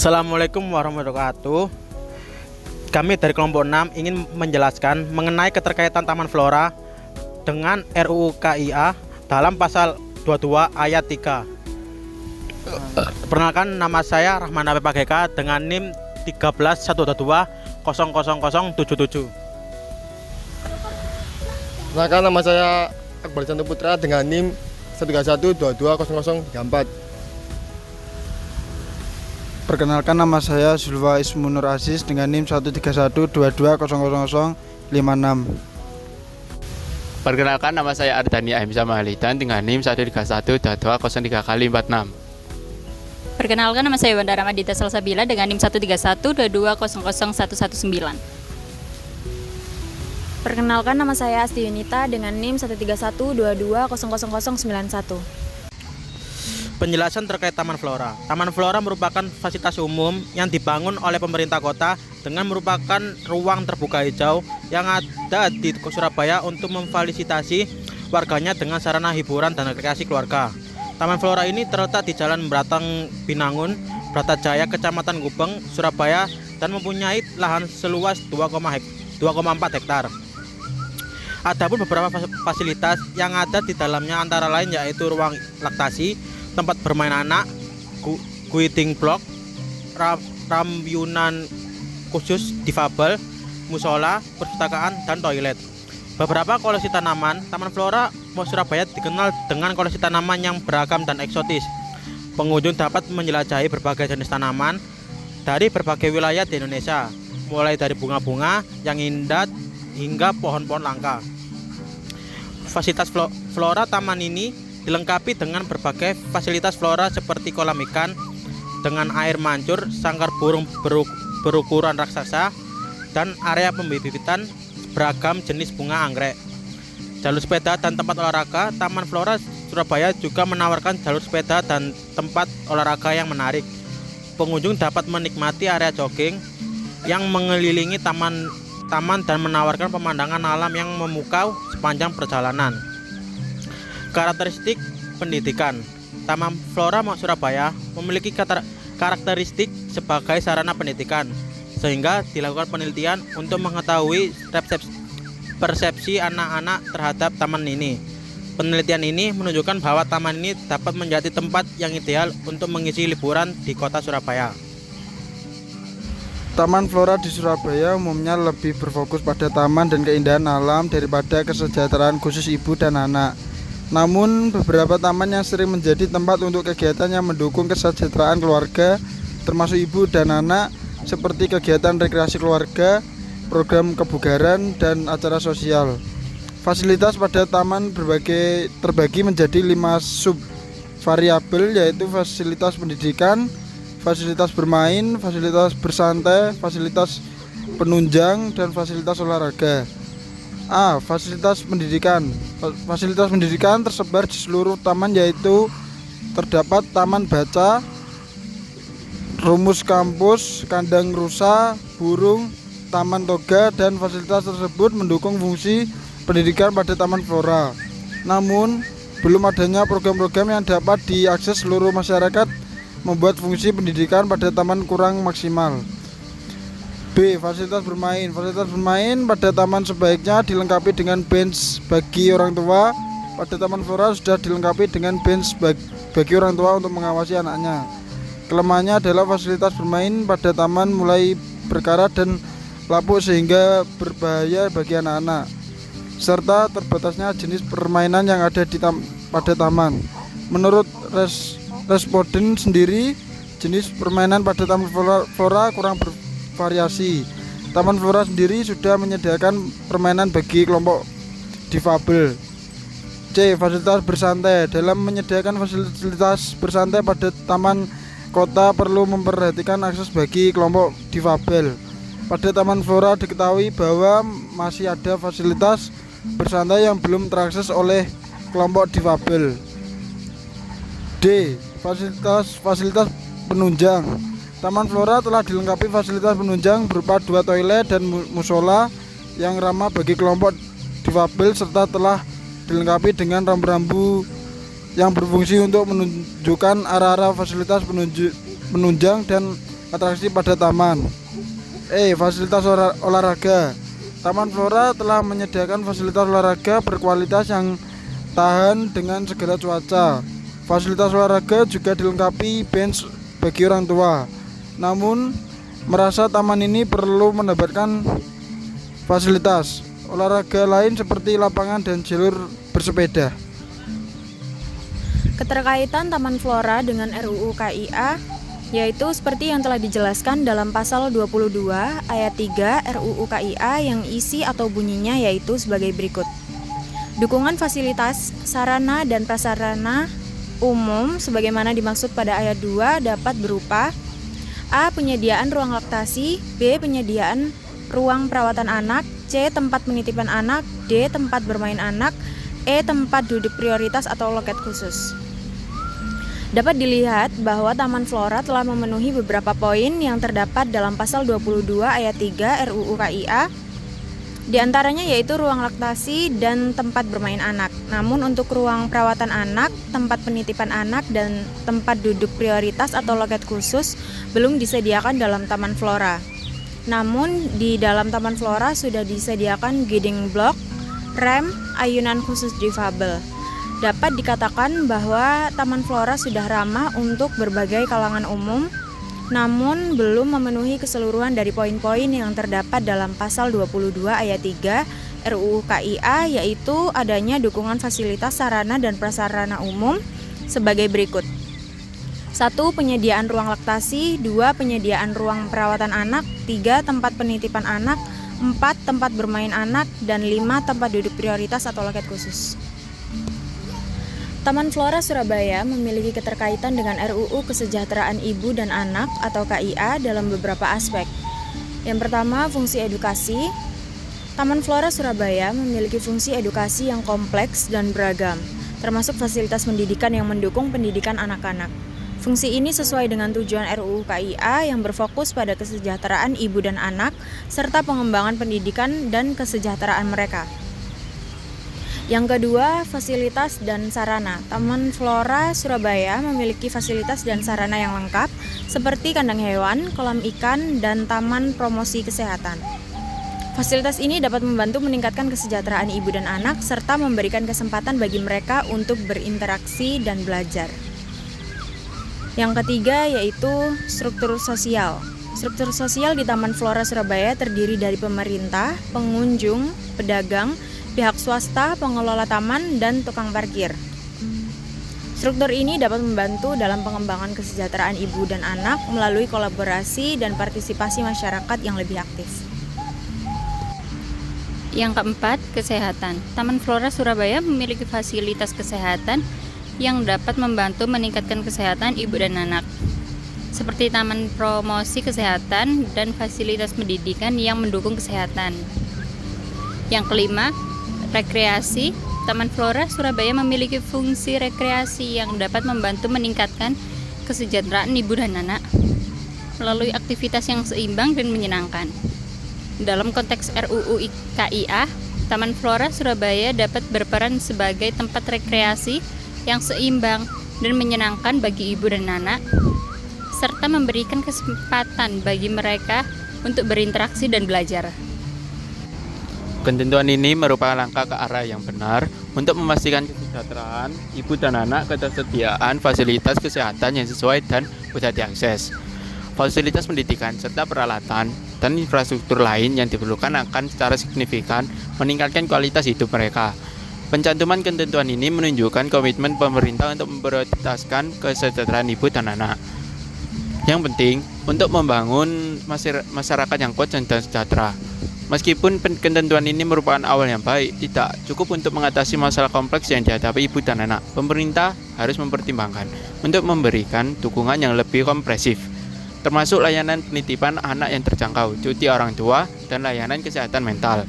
Assalamualaikum warahmatullahi wabarakatuh. Kami dari kelompok 6 ingin menjelaskan mengenai keterkaitan Taman Flora dengan RUU KIA dalam pasal 22 ayat 3. Perkenalkan, nama saya Rahman Apep AGK dengan NIM 13.122.00077. Perkenalkan, nama saya Akbar Cantu Putra dengan NIM 131220034. Perkenalkan, nama saya Zulfa Ismunur Aziz dengan NIM 13122000056. Perkenalkan, nama saya Ardhani Ahimsa Mahalidan dengan NIM 1312203x46. Perkenalkan, nama saya Wanda Ramadita Salsabila dengan NIM 13122000119. Perkenalkan, nama saya Asti Yunita dengan NIM 13122000091. Penjelasan terkait Taman Flora. Taman Flora merupakan fasilitas umum yang dibangun oleh pemerintah kota dengan merupakan ruang terbuka hijau yang ada di Surabaya untuk memfasilitasi warganya dengan sarana hiburan dan rekreasi keluarga. Taman Flora ini terletak di Jalan Beratang Binangun, Bratajaya, Kecamatan Gubeng, Surabaya, dan mempunyai lahan seluas 2,4 hektar. Adapun beberapa fasilitas yang ada di dalamnya antara lain yaitu ruang laktasi, tempat bermain anak, guiding block, rambyunan khusus difabel, musola, perpustakaan, dan toilet. Beberapa koleksi tanaman. Taman Flora Surabaya dikenal dengan koleksi tanaman yang beragam dan eksotis. Pengunjung dapat menjelajahi berbagai jenis tanaman dari berbagai wilayah di Indonesia, mulai dari bunga-bunga yang indah hingga pohon-pohon langka. Fasilitas Flora taman ini dilengkapi dengan berbagai fasilitas flora seperti kolam ikan dengan air mancur, sangkar burung berukuran raksasa, dan area pembibitan beragam jenis bunga anggrek. Jalur sepeda dan tempat olahraga. Taman Flora Surabaya juga menawarkan jalur sepeda dan tempat olahraga yang menarik. Pengunjung dapat menikmati area jogging yang mengelilingi taman dan menawarkan pemandangan alam yang memukau sepanjang perjalanan. Karakteristik pendidikan. Taman Flora Surabaya memiliki karakteristik sebagai sarana pendidikan, sehingga dilakukan penelitian untuk mengetahui persepsi anak-anak terhadap taman ini. Penelitian ini menunjukkan bahwa taman ini dapat menjadi tempat yang ideal untuk mengisi liburan di kota Surabaya. Taman Flora di Surabaya umumnya lebih berfokus pada taman dan keindahan alam daripada kesejahteraan khusus ibu dan anak. Namun, beberapa taman yang sering menjadi tempat untuk kegiatan yang mendukung kesejahteraan keluarga, termasuk ibu dan anak, seperti kegiatan rekreasi keluarga, program kebugaran, dan acara sosial. Fasilitas pada taman terbagi menjadi 5 sub-variabel, yaitu fasilitas pendidikan, fasilitas bermain, fasilitas bersantai, fasilitas penunjang, dan fasilitas olahraga. Fasilitas pendidikan. Fasilitas pendidikan tersebar di seluruh taman, yaitu terdapat taman baca, rumus kampus, kandang rusa, burung, taman toga, dan fasilitas tersebut mendukung fungsi pendidikan pada Taman Flora. Namun, belum adanya program-program yang dapat diakses seluruh masyarakat membuat fungsi pendidikan pada taman kurang maksimal. B. Fasilitas bermain. Fasilitas bermain pada taman sebaiknya dilengkapi dengan bench bagi orang tua. Pada Taman Flora sudah dilengkapi dengan bench bagi orang tua untuk mengawasi anaknya. Kelemahannya adalah fasilitas bermain pada taman mulai berkarat dan lapuk sehingga berbahaya bagi anak-anak, serta terbatasnya jenis permainan yang ada pada taman. Menurut responden sendiri, jenis permainan pada Taman Flora kurang variasi. Taman Flora sendiri sudah menyediakan permainan bagi kelompok difabel. C. Fasilitas bersantai. Dalam menyediakan fasilitas bersantai pada taman kota perlu memperhatikan akses bagi kelompok difabel. Pada Taman Flora diketahui bahwa masih ada fasilitas bersantai yang belum terakses oleh kelompok difabel. D. Fasilitas penunjang. Taman Flora telah dilengkapi fasilitas penunjang berupa 2 toilet dan musola yang ramah bagi kelompok difabel, serta telah dilengkapi dengan rambu-rambu yang berfungsi untuk menunjukkan arah-arah fasilitas penunjang dan atraksi pada taman. Fasilitas olahraga. Taman Flora telah menyediakan fasilitas olahraga berkualitas yang tahan dengan segala cuaca. Fasilitas olahraga juga dilengkapi bench bagi orang tua. Namun, merasa taman ini perlu menambahkan fasilitas olahraga lain seperti lapangan dan jalur bersepeda. Keterkaitan Taman Flora dengan RUU KIA yaitu seperti yang telah dijelaskan dalam pasal 22 ayat 3 RUU KIA yang isi atau bunyinya yaitu sebagai berikut. Dukungan fasilitas, sarana dan prasarana umum sebagaimana dimaksud pada ayat 2 dapat berupa A. Penyediaan ruang laktasi, B. Penyediaan ruang perawatan anak, C. Tempat penitipan anak, D. Tempat bermain anak, E. Tempat duduk prioritas atau loket khusus. Dapat dilihat bahwa Taman Flora telah memenuhi beberapa poin yang terdapat dalam pasal 22 ayat 3 RUU KIA. Di antaranya yaitu ruang laktasi dan tempat bermain anak. Namun untuk ruang perawatan anak, tempat penitipan anak, dan tempat duduk prioritas atau loket khusus belum disediakan dalam Taman Flora. Namun di dalam Taman Flora sudah disediakan guiding block, rem, ayunan khusus difabel. Dapat dikatakan bahwa Taman Flora sudah ramah untuk berbagai kalangan umum, namun belum memenuhi keseluruhan dari poin-poin yang terdapat dalam pasal 22 ayat 3 RUU KIA, yaitu adanya dukungan fasilitas sarana dan prasarana umum sebagai berikut. 1. Penyediaan ruang laktasi, 2. Penyediaan ruang perawatan anak, 3. Tempat penitipan anak, 4. Tempat bermain anak, dan 5. Tempat duduk prioritas atau loket khusus. Taman Flora Surabaya memiliki keterkaitan dengan RUU Kesejahteraan Ibu dan Anak atau KIA dalam beberapa aspek. Yang pertama, fungsi edukasi. Taman Flora Surabaya memiliki fungsi edukasi yang kompleks dan beragam, termasuk fasilitas pendidikan yang mendukung pendidikan anak-anak. Fungsi ini sesuai dengan tujuan RUU KIA yang berfokus pada kesejahteraan ibu dan anak, serta pengembangan pendidikan dan kesejahteraan mereka. Yang kedua, fasilitas dan sarana. Taman Flora Surabaya memiliki fasilitas dan sarana yang lengkap seperti kandang hewan, kolam ikan, dan taman promosi kesehatan. Fasilitas ini dapat membantu meningkatkan kesejahteraan ibu dan anak serta memberikan kesempatan bagi mereka untuk berinteraksi dan belajar. Yang ketiga yaitu struktur sosial. Struktur sosial di Taman Flora Surabaya terdiri dari pemerintah, pengunjung, pedagang, pihak swasta, pengelola taman, dan tukang parkir. Struktur ini dapat membantu dalam pengembangan kesejahteraan ibu dan anak melalui kolaborasi dan partisipasi masyarakat yang lebih aktif. Yang keempat, kesehatan. Taman Flora Surabaya memiliki fasilitas kesehatan yang dapat membantu meningkatkan kesehatan ibu dan anak, seperti taman promosi kesehatan dan fasilitas pendidikan yang mendukung kesehatan. Yang kelima, rekreasi. Taman Flora Surabaya memiliki fungsi rekreasi yang dapat membantu meningkatkan kesejahteraan ibu dan anak melalui aktivitas yang seimbang dan menyenangkan. Dalam konteks RUU KIA, Taman Flora Surabaya dapat berperan sebagai tempat rekreasi yang seimbang dan menyenangkan bagi ibu dan anak, serta memberikan kesempatan bagi mereka untuk berinteraksi dan belajar. Ketentuan ini merupakan langkah ke arah yang benar untuk memastikan kesejahteraan ibu dan anak, ketersediaan fasilitas kesehatan yang sesuai dan mudah diakses, fasilitas pendidikan, serta peralatan dan infrastruktur lain yang diperlukan akan secara signifikan meningkatkan kualitas hidup mereka. Pencantuman ketentuan ini menunjukkan komitmen pemerintah untuk memprioritaskan kesejahteraan ibu dan anak. Yang penting, untuk membangun masyarakat yang kuat dan sejahtera. Meskipun ketentuan ini merupakan awal yang baik, tidak cukup untuk mengatasi masalah kompleks yang dihadapi ibu dan anak. Pemerintah harus mempertimbangkan untuk memberikan dukungan yang lebih komprehensif, termasuk layanan penitipan anak yang terjangkau, cuti orang tua, dan layanan kesehatan mental.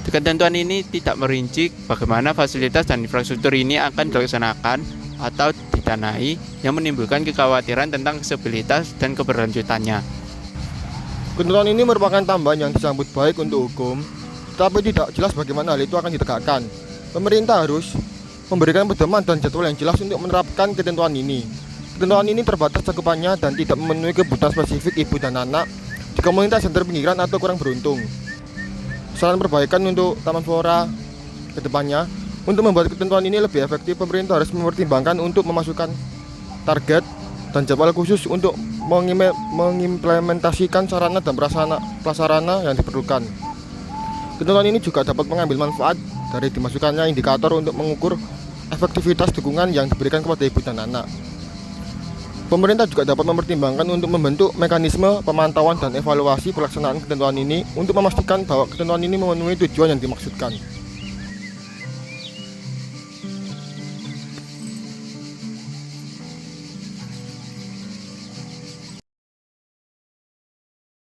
Ketentuan ini tidak merinci bagaimana fasilitas dan infrastruktur ini akan dilaksanakan atau didanai, yang menimbulkan kekhawatiran tentang aksesibilitas dan keberlanjutannya. Ketentuan ini merupakan tambahan yang disambut baik untuk hukum, tetapi tidak jelas bagaimana hal itu akan ditegakkan. Pemerintah harus memberikan pedoman dan jadwal yang jelas untuk menerapkan ketentuan ini. Ketentuan ini terbatas cakupannya dan tidak memenuhi kebutuhan spesifik ibu dan anak di komunitas yang terpinggiran atau kurang beruntung. Saran perbaikan untuk Taman Flora ke depannya, untuk membuat ketentuan ini lebih efektif, pemerintah harus mempertimbangkan untuk memasukkan target dan jadwal khusus untuk mengimplementasikan sarana dan prasarana yang diperlukan. Ketentuan ini juga dapat mengambil manfaat dari dimasukkannya indikator untuk mengukur efektivitas dukungan yang diberikan kepada ibu dan anak. Pemerintah juga dapat mempertimbangkan untuk membentuk mekanisme pemantauan dan evaluasi pelaksanaan ketentuan ini untuk memastikan bahwa ketentuan ini memenuhi tujuan yang dimaksudkan.